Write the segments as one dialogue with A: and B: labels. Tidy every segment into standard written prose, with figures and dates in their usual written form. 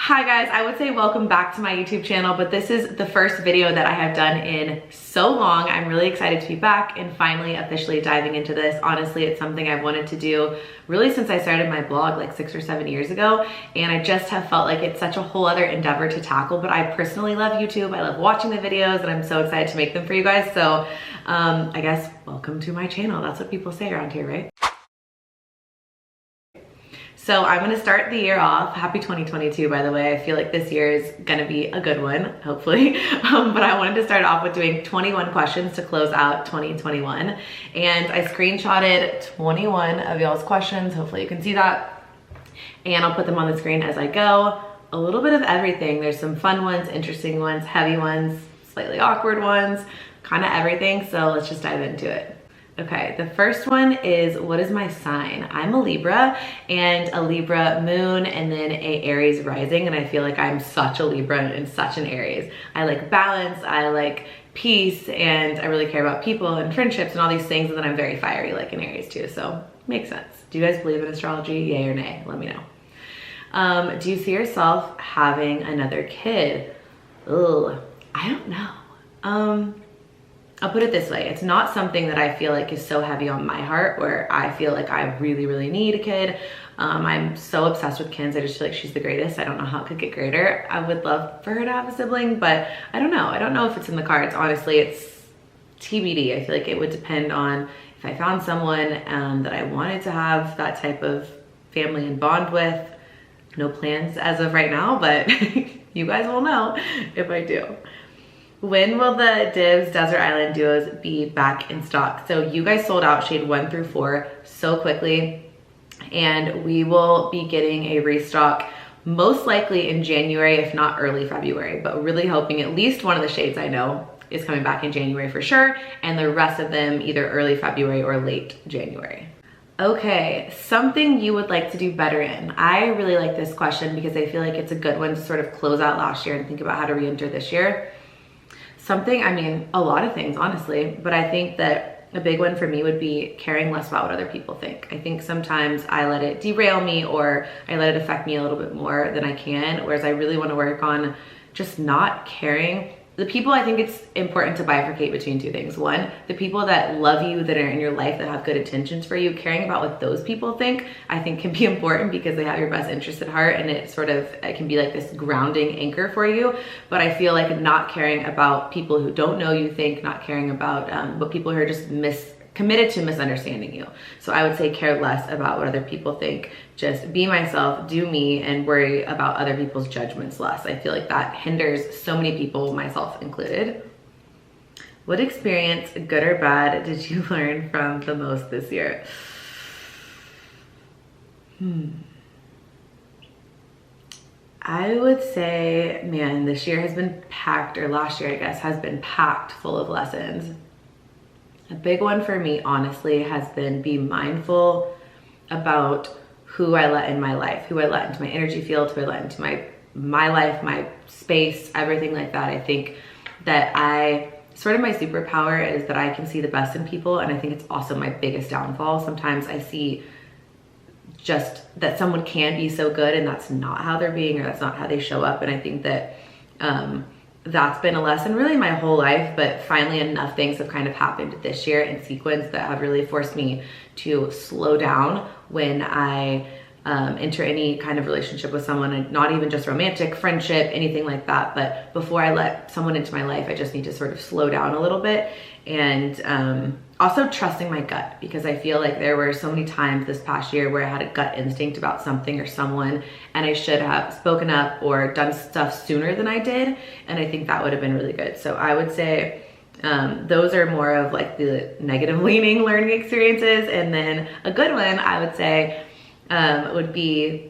A: Hi guys, I would say welcome back to my YouTube channel, but this is the first video that I have done in so long. I'm really excited to be back and finally officially diving into this. Honestly, it's something I've wanted to do really since I started my blog like 6 or 7 years ago, and I just have felt like it's such a whole other endeavor to tackle, but I personally love YouTube. I love watching the videos and I'm so excited to make them for you guys. So I guess welcome to my channel. That's what people say around here, right? So I'm gonna start the year off. Happy 2022, by the way. I feel like this year is gonna be a good one, hopefully. But I wanted to start off with doing 21 questions to close out 2021. And I screenshotted 21 of y'all's questions. Hopefully you can see that. And I'll put them on the screen as I go. A little bit of everything. There's some fun ones, interesting ones, heavy ones, slightly awkward ones, kind of everything. So let's just dive into it. Okay, the first one is, what is my sign? I'm a Libra, and a Libra moon and then a Aries rising, and I feel like I'm such a Libra and such an Aries. I like balance, I like peace, and I really care about people and friendships and all these things, and then I'm very fiery like an Aries too, so makes sense. Do you guys believe in astrology? Yay or nay? Let me know. Do you see yourself having another kid? Ugh, I don't know. I'll put it this way, it's not something that I feel like is so heavy on my heart where I feel like I really need a kid. I'm so obsessed with Ken's. I just feel like she's the greatest. I don't know how it could get greater. I would love for her to have a sibling, but I don't know. I don't know if it's in the cards. Honestly, it's TBD. I feel like it would depend on if I found someone that I wanted to have that type of family and bond with. No plans as of right now, but you guys will know if I do. When will the Divs Desert Island duos be back in stock? So you guys sold out shade 1 through 4 so quickly, and we will be getting a restock most likely in January, if not early February, but really hoping at least one of the shades I know is coming back in January for sure, and the rest of them either early February or late January. Okay, something you would like to do better in. I really like this question because I feel like it's a good one to sort of close out last year and think about how to re-enter this year. Something, I mean, a lot of things, honestly, but I think that a big one for me would be caring less about what other people think. I think sometimes I let it derail me, or I let it affect me a little bit more than I can, whereas I really want to work on just not caring. The people, I think it's important to bifurcate between two things. One, the people that love you, that are in your life, that have good intentions for you, caring about what those people think, I think can be important because they have your best interest at heart, and it can be like this grounding anchor for you. But I feel like not caring about people who don't know you think, not caring about what people who are just committed to misunderstanding you. So I would say care less about what other people think. Just be myself, do me, and worry about other people's judgments less. I feel like that hinders so many people, myself included. What experience, good or bad, did you learn from the most this year? I would say, man, this year has been packed, or last year I guess, has been packed full of lessons. A big one for me, honestly, has been be mindful about who I let in my life, who I let into my energy field, who I let into my life, my space, everything like that. I think that sort of my superpower is that I can see the best in people, and I think it's also my biggest downfall. Sometimes I see just that someone can be so good and that's not how they're being, or that's not how they show up, and I think that that's been a lesson really my whole life, but finally enough things have kind of happened this year in sequence that have really forced me to slow down when I enter any kind of relationship with someone, and not even just romantic, friendship, anything like that. But before I let someone into my life, I just need to sort of slow down a little bit, and also trusting my gut, because I feel like there were so many times this past year where I had a gut instinct about something or someone, and I should have spoken up or done stuff sooner than I did, and I think that would have been really good. So I would say those are more of like the negative leaning learning experiences, and then a good one I would say would be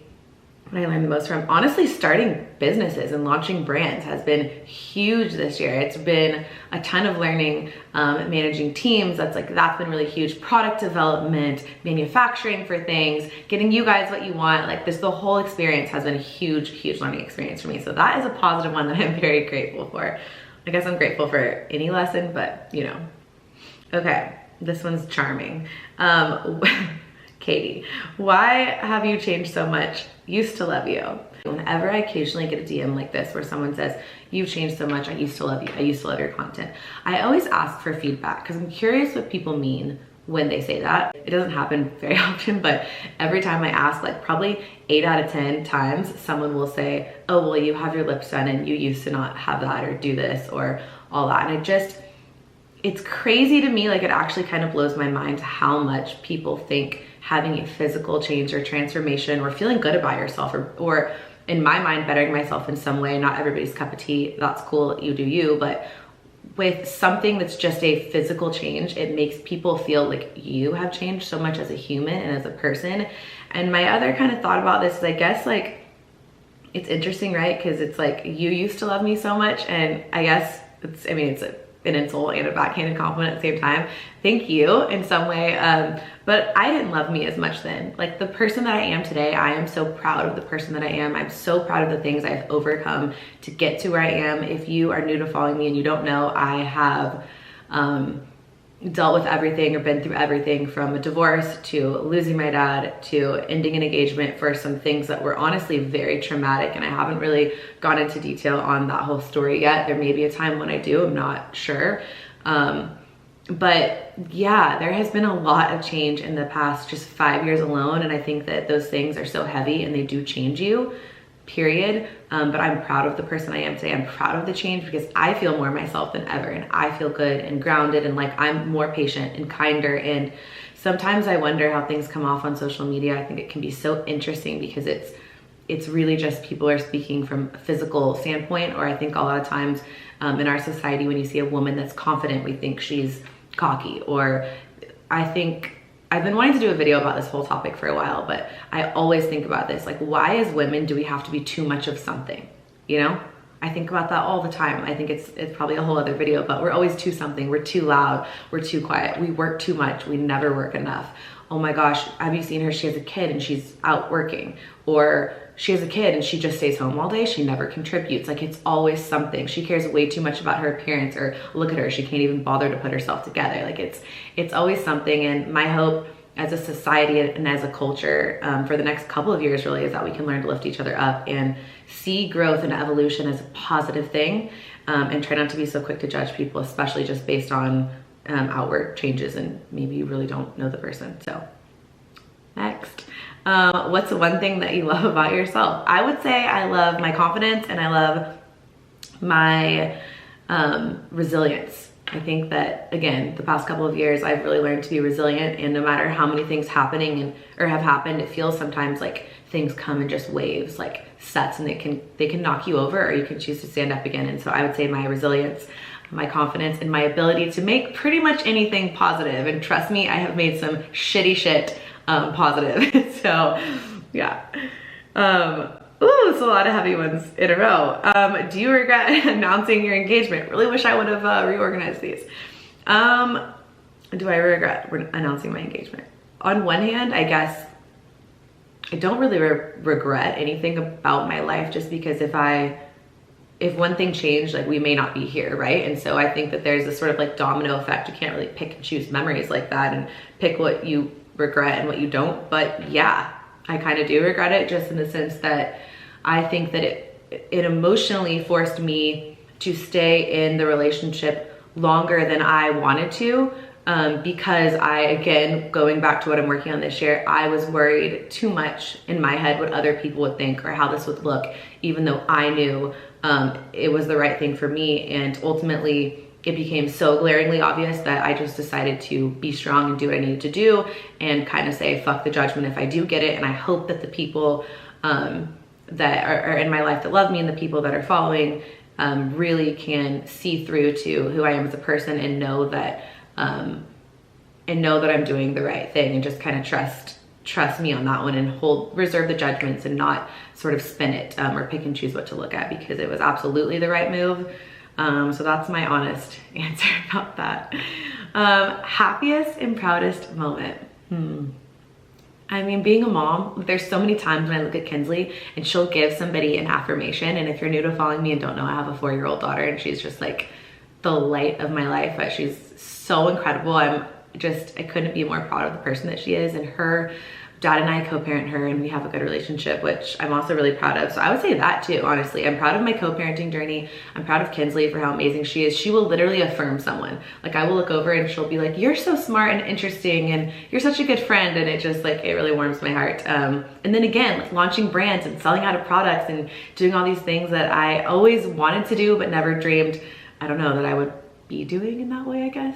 A: what I learned the most from, honestly, starting businesses and launching brands has been huge this year. It's been a ton of learning, managing teams. That's been really huge. Product development, manufacturing for things, getting you guys what you want. Like the whole experience has been a huge learning experience for me. So that is a positive one that I'm very grateful for. I guess I'm grateful for any lesson, but you know. Okay, this one's charming. Katie, why have you changed so much? Used to love you. Whenever I occasionally get a DM like this where someone says, you've changed so much, I used to love you, I used to love your content, I always ask for feedback because I'm curious what people mean when they say that. It doesn't happen very often, but every time I ask, like probably 8 out of 10 times, someone will say, oh, well, you have your lips done and you used to not have that or do this or all that. And it's crazy to me. Like, it actually kind of blows my mind how much people think having a physical change or transformation or feeling good about yourself or in my mind, bettering myself in some way, not everybody's cup of tea, that's cool, you do you, but with something that's just a physical change, it makes people feel like you have changed so much as a human and as a person. And my other kind of thought about this is, I guess, like, it's interesting, right? Because it's like, you used to love me so much, and I guess it's an insult and a backhanded compliment at the same time. Thank you in some way. But I didn't love me as much then. Like, the person that I am today, I am so proud of the person that I am. I'm so proud of the things I've overcome to get to where I am. If you are new to following me and you don't know, I have dealt with everything or been through everything from a divorce to losing my dad to ending an engagement for some things that were honestly very traumatic, and I haven't really gone into detail on that whole story yet. There may be a time when I do, I'm not sure. But yeah, there has been a lot of change in the past just 5 years alone, and I think that those things are so heavy and they do change you, period. But I'm proud of the person I am today. I'm proud of the change because I feel more myself than ever, and I feel good and grounded, and like I'm more patient and kinder. And sometimes I wonder how things come off on social media. I think it can be so interesting because it's really just people are speaking from a physical standpoint, or I think a lot of times in our society, when you see a woman that's confident, we think she's cocky. Or I think I've been wanting to do a video about this whole topic for a while, but I always think about this, like, why as women do we have to be too much of something? You know, I think about that all the time. I think it's probably a whole other video, but we're always too something. We're too loud, we're too quiet, we work too much, we never work enough. Oh my gosh, have you seen her? She has a kid and she's out working. Or she has a kid and she just stays home all day. She never contributes. Like, it's always something. She cares way too much about her appearance, or look at her, she can't even bother to put herself together. Like, it's always something. And my hope as a society and as a culture for the next couple of years really is that we can learn to lift each other up and see growth and evolution as a positive thing, and try not to be so quick to judge people, especially just based on outward changes and maybe you really don't know the person. So next, what's one thing that you love about yourself? I would say I love my confidence and I love my resilience. I think that, again, the past couple of years, I've really learned to be resilient, and no matter how many things happening or have happened, it feels sometimes like things come in just waves, like sets, and they can knock you over, or you can choose to stand up again. And so I would say my resilience, my confidence, and my ability to make pretty much anything positive. And trust me, I have made some shitty shit positive. So yeah. Ooh, it's a lot of heavy ones in a row. Do you regret announcing your engagement? Really wish I would have reorganized these. Do I regret announcing my engagement? On one hand, I guess I don't really regret anything about my life, just because if one thing changed, like, we may not be here, right? And so I think that there's this sort of like domino effect. You can't really pick and choose memories like that and pick what you regret and what you don't. But yeah, I kind of do regret it, just in the sense that I think that it emotionally forced me to stay in the relationship longer than I wanted to, because again, going back to what I'm working on this year, I was worried too much in my head what other people would think or how this would look, even though I knew it was the right thing for me. And ultimately, it became so glaringly obvious that I just decided to be strong and do what I needed to do, and kind of say, fuck the judgment if I do get it. And I hope that the people that are in my life that love me and the people that are following really can see through to who I am as a person, and know that I'm doing the right thing, and just kind of trust me on that one, and reserve the judgments and not sort of spin it or pick and choose what to look at, because it was absolutely the right move. So that's my honest answer about that. Happiest and proudest moment. I mean, being a mom, there's so many times when I look at Kinsley and she'll give somebody an affirmation. And if you're new to following me and don't know, I have a 4-year-old daughter, and she's just like the light of my life. But she's so incredible. I couldn't be more proud of the person that she is, and her Dad and I co-parent her and we have a good relationship, which I'm also really proud of. So I would say that too, honestly. I'm proud of my co-parenting journey. I'm proud of Kinsley for how amazing she is. She will literally affirm someone. Like I will look over and she'll be like, you're so smart and interesting and you're such a good friend. And it just like, it really warms my heart. And then again, like launching brands and selling out of products and doing all these things that I always wanted to do, but never dreamed, I don't know, that I would be doing in that way, I guess.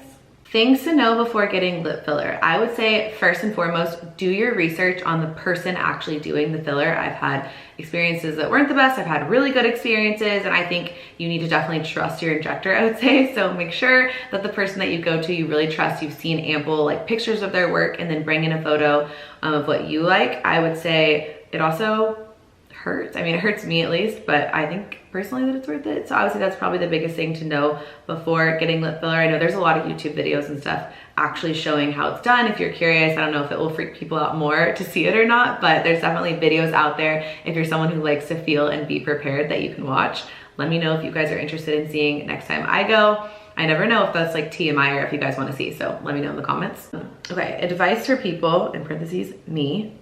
A: Things to know before getting lip filler. I would say first and foremost, do your research on the person actually doing the filler. I've had experiences that weren't the best. I've had really good experiences, and I think you need to definitely trust your injector, I would say. So make sure that the person that you go to, you really trust. You've seen ample like pictures of their work, and then bring in a photo of what you like. I would say it also hurts. I mean, it hurts me at least, but I think personally that it's worth it. So I would say that's probably the biggest thing to know before getting lip filler. I know there's a lot of YouTube videos and stuff actually showing how it's done. If you're curious, I don't know if it will freak people out more to see it or not, but there's definitely videos out there if you're someone who likes to feel and be prepared that you can watch. Let me know if you guys are interested in seeing next time I go. I never know if that's like TMI or if you guys want to see, so let me know in the comments. Okay, advice for people, in parentheses, me,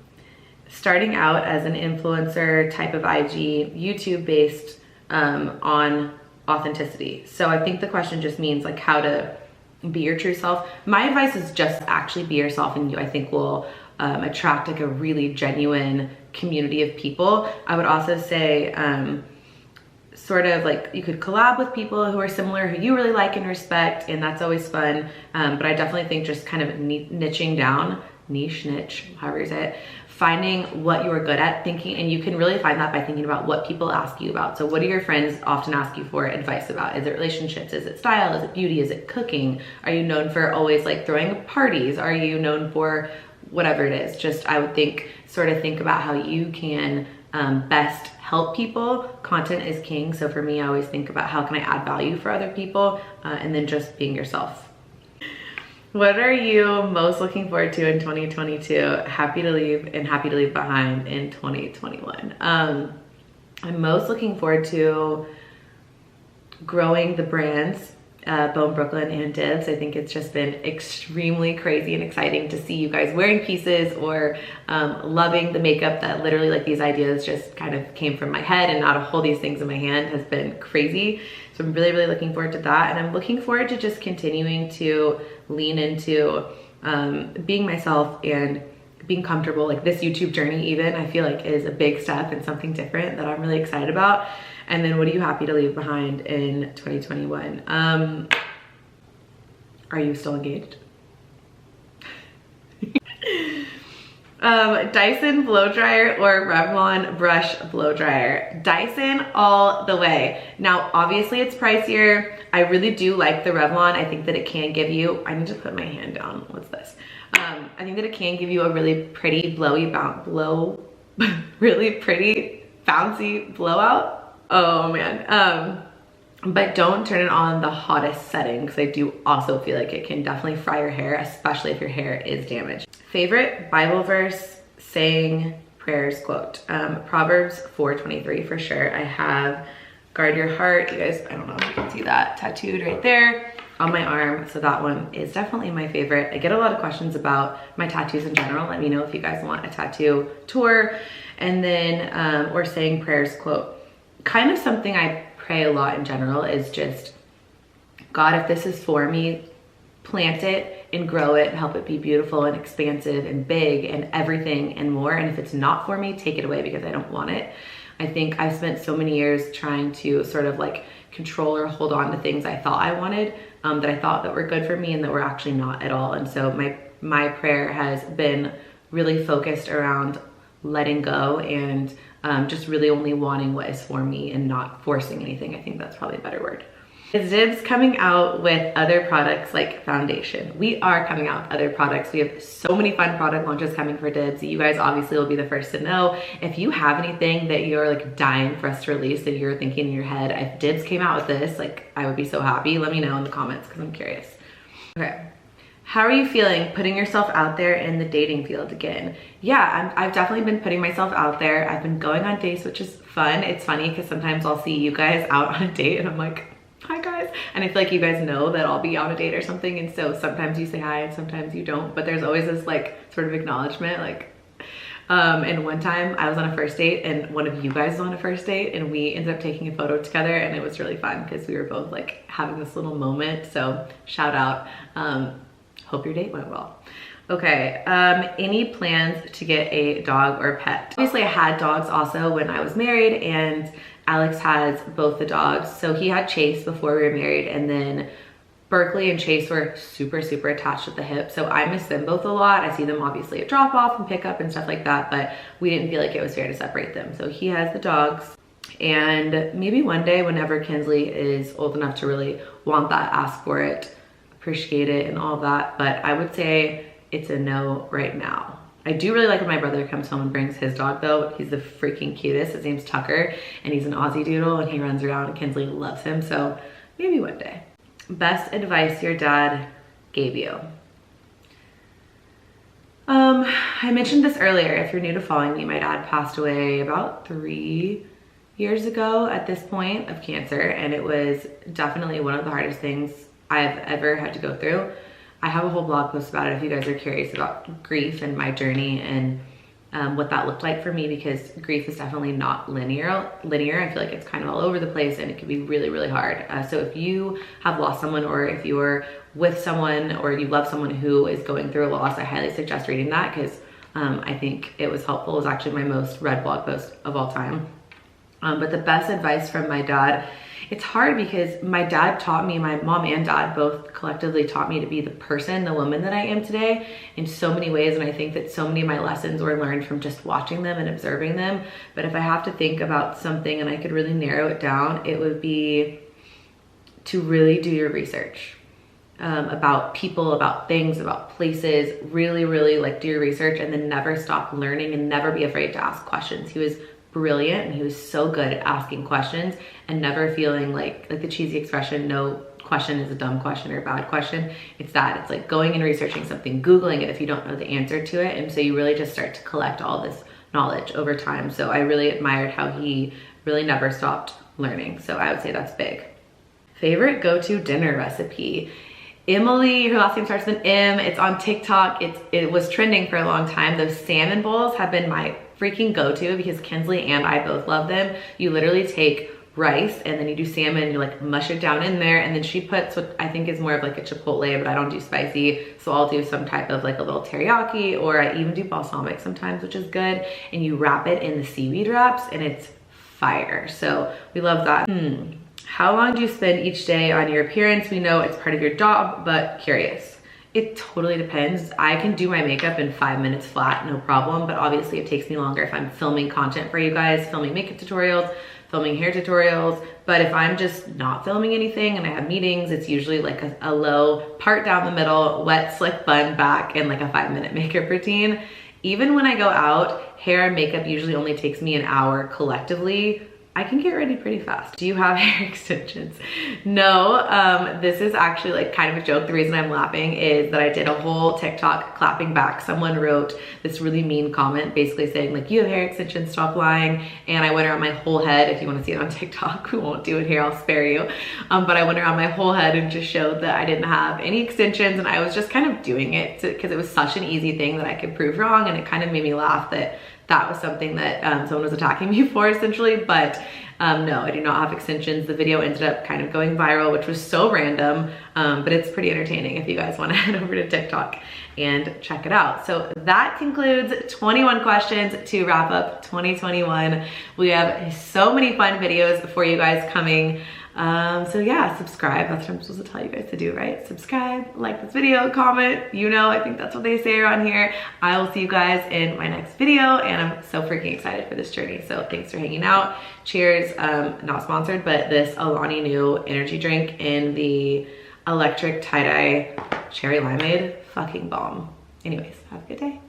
A: starting out as an influencer type of IG, YouTube based on authenticity. So I think the question just means like how to be your true self. My advice is just actually be yourself, and you, I think, will attract like a really genuine community of people. I would also say sort of like you could collab with people who are similar, who you really like and respect, and that's always fun. But I definitely think just kind of niching down, niche, however you say it, finding what you are good at, thinking, and you can really find that by thinking about what people ask you about. So what do your friends often ask you for advice about? Is it relationships? Is it style? Is it beauty? Is it cooking? Are you known for always like throwing parties? Are you known for whatever it is? Just, I would think, sort of think about how you can best help people. Content is king. So for me, I always think about how can I add value for other people, and then just being yourself. What are you most looking forward to in 2022? Happy to leave and happy to leave behind in 2021. I'm most looking forward to growing the brands, Bone Brooklyn and Dibs. I think it's just been extremely crazy and exciting to see you guys wearing pieces or loving the makeup that literally like these ideas just kind of came from my head, and now to hold these things in my hand has been crazy. So I'm really, really looking forward to that. And I'm looking forward to just continuing to lean into being myself and being comfortable. Like this YouTube journey even, I feel like is a big step and something different that I'm really excited about. And then what are you happy to leave behind in 2021? Are you still engaged? Dyson blow dryer or Revlon brush blow dryer? Dyson all the way. Now, obviously it's pricier. I really do like the Revlon. I think that it can give you, I need to put my hand down. What's this? I think that it can give you a really pretty really pretty bouncy blowout. Oh man. But don't turn it on the hottest setting, because I do also feel like it can definitely fry your hair, especially if your hair is damaged. Favorite Bible verse, saying, prayers, quote. Proverbs 4:23 for sure. I have guard your heart. You guys, I don't know if you can see that tattooed right there on my arm. So that one is definitely my favorite. I get a lot of questions about my tattoos in general. Let me know if you guys want a tattoo tour. And then, or saying prayers, quote. Kind of something I pray a lot in general is just, God, if this is for me, plant it and grow it and help it be beautiful and expansive and big and everything and more. And if it's not for me, take it away because I don't want it. I think I've spent so many years trying to sort of like control or hold on to things I thought I wanted, that I thought that were good for me and that were actually not at all. And so my prayer has been really focused around letting go and just really only wanting what is for me and not forcing anything. I think that's probably a better word. Is Dibs coming out with other products like foundation? We are coming out with other products. We have so many fun product launches coming for Dibs. You guys obviously will be the first to know. If you have anything that you're like dying for us to release that you're thinking in your head, if Dibs came out with this, like I would be so happy. Let me know in the comments because I'm curious. Okay. How are you feeling putting yourself out there in the dating field again? Yeah, I've definitely been putting myself out there. I've been going on dates, which is fun. It's funny because sometimes I'll see you guys out on a date and I'm like, hi guys. And I feel like you guys know that I'll be on a date or something. And so sometimes you say hi and sometimes you don't. But there's always this like sort of acknowledgement, like, And one time I was on a first date and one of you guys was on a first date and we ended up taking a photo together, and it was really fun because we were both like having this little moment. So shout out. Hope your date went well. Okay, any plans to get a dog or pet? Obviously I had dogs also when I was married, and Alex has both the dogs. So he had Chase before we were married, and then Berkeley and Chase were super, super attached at the hip. So I miss them both a lot. I see them obviously at drop off and pick up and stuff like that, but we didn't feel like it was fair to separate them. So he has the dogs, and maybe one day whenever Kinsley is old enough to really want that, ask for it, appreciate it and all of that. But I would say it's a no right now. I do really like when my brother comes home and brings his dog though. He's the freaking cutest. His name's Tucker and he's an Aussie Doodle and he runs around and Kinsley loves him. So maybe one day. Best advice your dad gave you? I mentioned this earlier. If you're new to following me, my dad passed away about 3 years ago at this point of cancer, and it was definitely one of the hardest things I've ever had to go through. I have a whole blog post about it if you guys are curious about grief and my journey and what that looked like for me, because grief is definitely not linear. I feel like it's kind of all over the place and it can be really, really hard. So if you have lost someone, or if you're with someone or you love someone who is going through a loss, I highly suggest reading that, because I think it was helpful. It was actually my most read blog post of all time. But the best advice from my dad, it's hard because my dad taught me, my mom and dad both collectively taught me to be the person, the woman that I am today in so many ways. And I think that so many of my lessons were learned from just watching them and observing them. But if I have to think about something and I could really narrow it down, it would be to really do your research about people, about things, about places. Really, really like do your research, and then never stop learning and never be afraid to ask questions. He was brilliant and he was so good at asking questions and never feeling like the cheesy expression, no question is a dumb question or a bad question. It's that, it's like going and researching something, Googling it if you don't know the answer to it. And so you really just start to collect all this knowledge over time. So I really admired how he really never stopped learning. So I would say that's big. Favorite go-to dinner recipe? Emily, her last name starts with an M. It's on TikTok. It was trending for a long time. Those salmon bowls have been my freaking go-to because Kinsley and I both love them. You literally take rice and then you do salmon, you like mush it down in there, and then she puts what I think is more of like a chipotle, but I don't do spicy, so I'll do some type of like a little teriyaki, or I even do balsamic sometimes, which is good, and you wrap it in the seaweed wraps and it's fire. So we love that. How long do you spend each day on your appearance? We know it's part of your job, but curious. It totally depends. I can do my makeup in 5 minutes flat, no problem, but obviously it takes me longer if I'm filming content for you guys, filming makeup tutorials, filming hair tutorials. But if I'm just not filming anything and I have meetings, it's usually like a low part down the middle, wet, slick bun back, and like a 5-minute makeup routine. Even when I go out, hair and makeup usually only takes me an hour collectively. I can get ready pretty fast. Do you have hair extensions? No, this is actually like kind of a joke. The reason I'm laughing is that I did a whole TikTok clapping back. Someone wrote this really mean comment basically saying like, you have hair extensions, stop lying. And I went around my whole head. If you want to see it on TikTok, we won't do it here, I'll spare you. But I went around my whole head and just showed that I didn't have any extensions, and I was just kind of doing it because it was such an easy thing that I could prove wrong, and it kind of made me laugh that was something that someone was attacking me for essentially. But no, I do not have extensions. The video ended up kind of going viral, which was so random, but it's pretty entertaining if you guys want to head over to TikTok and check it out. So that concludes 21 questions to wrap up 2021. We have so many fun videos for you guys coming. So yeah, subscribe. That's what I'm supposed to tell you guys to do, right? Subscribe, like this video, comment. You know, I think that's what they say around here. I will see you guys in my next video, and I'm so freaking excited for this journey. So thanks for hanging out. Cheers. Not sponsored, but this Alani Nu energy drink in the electric tie-dye cherry limeade, fucking bomb. Anyways, have a good day.